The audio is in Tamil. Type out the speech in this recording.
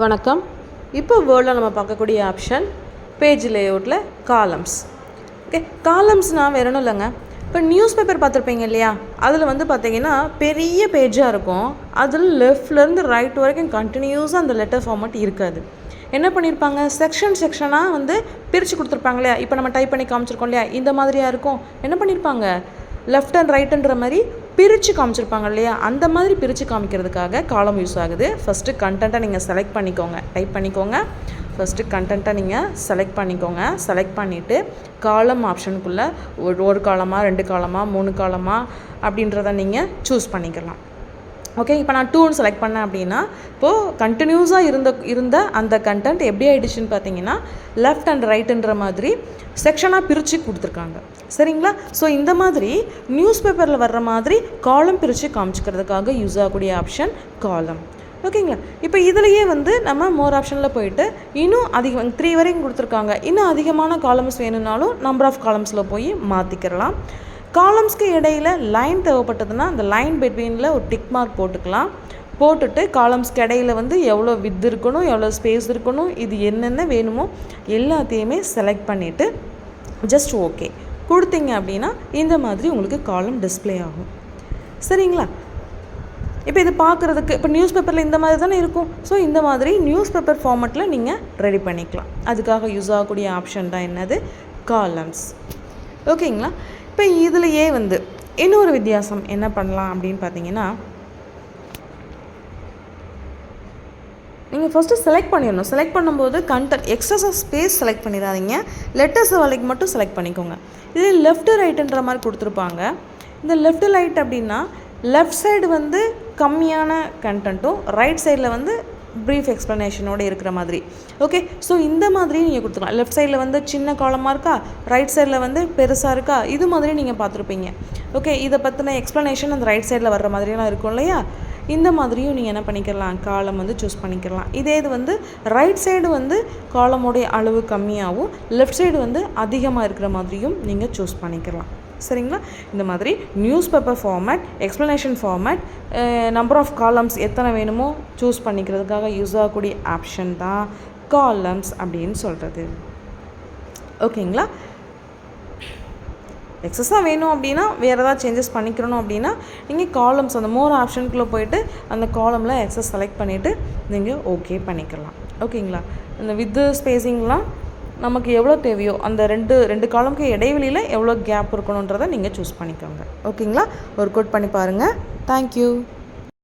வணக்கம். இப்போ வேர்டில் நம்ம பார்க்கக்கூடிய ஆப்ஷன் பேஜ் லேஅவுட்டில் காலம்ஸ். ஓகே, காலம்ஸ்னால் வேற ஒன்றும் இல்லைங்க. இப்போ நியூஸ் பேப்பர் பார்த்துருப்பீங்க இல்லையா, அதில் வந்து பார்த்தீங்கன்னா பெரிய பேஜாக இருக்கும். அதில் லெஃப்ட்லேருந்து ரைட் வரைக்கும் கண்டினியூஸாக அந்த லெட்டர் ஃபார்மேட் இருக்காது. என்ன பண்ணியிருப்பாங்க, செக்ஷனாக வந்து பிரித்து கொடுத்துருப்பாங்க இல்லையா. இப்போ நம்ம டைப் பண்ணி காமிச்சிருக்கோம் இல்லையா, இந்த மாதிரியாக இருக்கும். என்ன பண்ணியிருப்பாங்க, லெஃப்ட் அண்ட் ரைட்டுன்ற மாதிரி பிரித்து காமிச்சிருப்பாங்க இல்லையா. அந்த மாதிரி பிரித்து காமிக்கிறதுக்காக காலம் யூஸ் ஆகுது. ஃபஸ்ட்டு கண்டென்ட்டை நீங்கள் செலக்ட் பண்ணிக்கோங்க, டைப் பண்ணிக்கோங்க. ஃபஸ்ட்டு கண்டென்ட்டை நீங்கள் செலக்ட் பண்ணிக்கோங்க. செலக்ட் பண்ணிவிட்டு காலம் ஆப்ஷனுக்குள்ளே ஒரு காலமா, 2 காலமா, 3 காலமா அப்படின்றத நீங்கள் சூஸ் பண்ணிக்கலாம். ஓகே, இப்போ நான் 2ன்னு செலக்ட் பண்ணேன் அப்படின்னா, இப்போது கண்டினியூஸாக இருந்த அந்த கண்டென்ட் எப்படி ஆகிடுச்சுன்னு பார்த்தீங்கன்னா லெஃப்ட் அண்ட் ரைட்டுன்ற மாதிரி செக்ஷனாக பிரித்து கொடுத்துருக்காங்க. சரிங்களா? ஸோ இந்த மாதிரி நியூஸ் பேப்பரில் வர்ற மாதிரி காலம் பிரித்து காமிச்சிக்கிறதுக்காக யூஸ் ஆகக்கூடிய ஆப்ஷன் காலம். ஓகேங்களா? இப்போ இதுலேயே வந்து நம்ம மோர் ஆப்ஷனில் போயிட்டு இன்னும் அதிகம் 3 வரைக்கும் கொடுத்துருக்காங்க. இன்னும் அதிகமான காலம்ஸ் வேணும்னாலும் நம்பர் ஆஃப் காலம்ஸில் போய் மாற்றிக்கிறலாம். காலம்ஸ்க்கு இடையில் லைன் தேவைப்பட்டதுன்னா அந்த லைன் பிட்வீனில் ஒரு டிக் மார்க் போட்டுக்கலாம். போட்டுட்டு காலம்ஸ்க்கு இடையில் வந்து எவ்வளோ வித் இருக்கணும், எவ்வளோ ஸ்பேஸ் இருக்கணும், இது என்னென்ன வேணுமோ எல்லாத்தையுமே செலக்ட் பண்ணிவிட்டு ஜஸ்ட் ஓகே கொடுத்தீங்க அப்படின்னா இந்த மாதிரி உங்களுக்கு காலம் டிஸ்பிளே ஆகும். சரிங்களா? இப்போ இது பார்க்குறதுக்கு இப்போ நியூஸ் பேப்பரில் இந்த மாதிரி தானே இருக்கும். ஸோ இந்த மாதிரி நியூஸ் பேப்பர் ஃபார்மேட்டில் நீங்கள் ரெடி பண்ணிக்கலாம். அதுக்காக யூஸ் ஆகக்கூடிய ஆப்ஷன் தான் என்னது, காலம்ஸ். ஓகேங்களா? இப்போ இதுலையே வந்து இன்னொரு வித்தியாசம் என்ன பண்ணலாம் அப்படின்னு பார்த்தீங்கன்னா, நீங்கள் ஃபஸ்ட்டு செலக்ட் பண்ணிடணும். செலக்ட் பண்ணும்போது கண்டென்ட் எக்ஸஸாக ஸ்பேஸ் செலக்ட் பண்ணிடாதீங்க. லெட்டர்ஸ் வரைக்கும் மட்டும் செலக்ட் பண்ணிக்கோங்க. இது லெஃப்ட் ரைட்டுன்ற மாதிரி கொடுத்துருப்பாங்க. இந்த லெஃப்ட் ரைட் அப்படின்னா லெஃப்ட் சைடு வந்து கம்மியான கண்டென்ட்டும் ரைட் சைடில் வந்து ப்ரீஃப் எக்ஸ்ப்ளனேஷனோடு இருக்கிற மாதிரி. ஓகே, ஸோ இந்த மாதிரி நீங்கள் கொடுத்துக்கலாம். லெஃப்ட் சைடில் வந்து சின்ன காலமாக இருக்கா, ரைட் சைடில் வந்து பெருசாக இருக்கா, இது மாதிரி நீங்கள் பார்த்துருப்பீங்க. ஓகே, இதை பற்றின எக்ஸ்ப்ளனேஷன் அந்த ரைட் சைடில் வர்ற மாதிரியெல்லாம் இருக்கும் இல்லையா. இந்த மாதிரியும் நீங்கள் என்ன பண்ணிக்கலாம், காலம் வந்து சூஸ் பண்ணிக்கலாம். இதே இது வந்து ரைட் சைடு வந்து காலமோடைய அளவு கம்மியாகவும் லெஃப்ட் சைடு வந்து அதிகமாக இருக்கிற மாதிரியும் நீங்கள் சூஸ் பண்ணிக்கலாம். சரிங்களா? இந்த மாதிரி newspaper format, explanation format, number of columns எத்தனை வேணுமோ சூஸ் பண்ணிக்கிறதுக்காக யூஸ் ஆகக்கூடிய ஆப்ஷன் தான் காலம்ஸ் அப்படின்னு சொல்கிறது. ஓகேங்களா? எக்ஸஸாக வேணும் அப்படின்னா வேறு ஏதாவது சேஞ்சஸ் பண்ணிக்கிறணும் அப்படின்னா நீங்கள் காலம்ஸ் அந்த மோர் ஆப்ஷனுக்குள்ளே போயிட்டு அந்த காலமில் எக்ஸஸ் செலக்ட் பண்ணிவிட்டு நீங்கள் ஓகே பண்ணிக்கலாம். ஓகேங்களா? இந்த வித்து ஸ்பேஸிங்லாம் நமக்கு எவ்வளோ தேவையோ அந்த ரெண்டு காலமுக்கு இடைவெளியில் எவ்வளோ கேப் இருக்கணுன்றதை நீங்கள் சூஸ் பண்ணிக்கோங்க. ஓகேங்களா? ஒர்க் அவுட் பண்ணி பாருங்கள். தேங்க்யூ.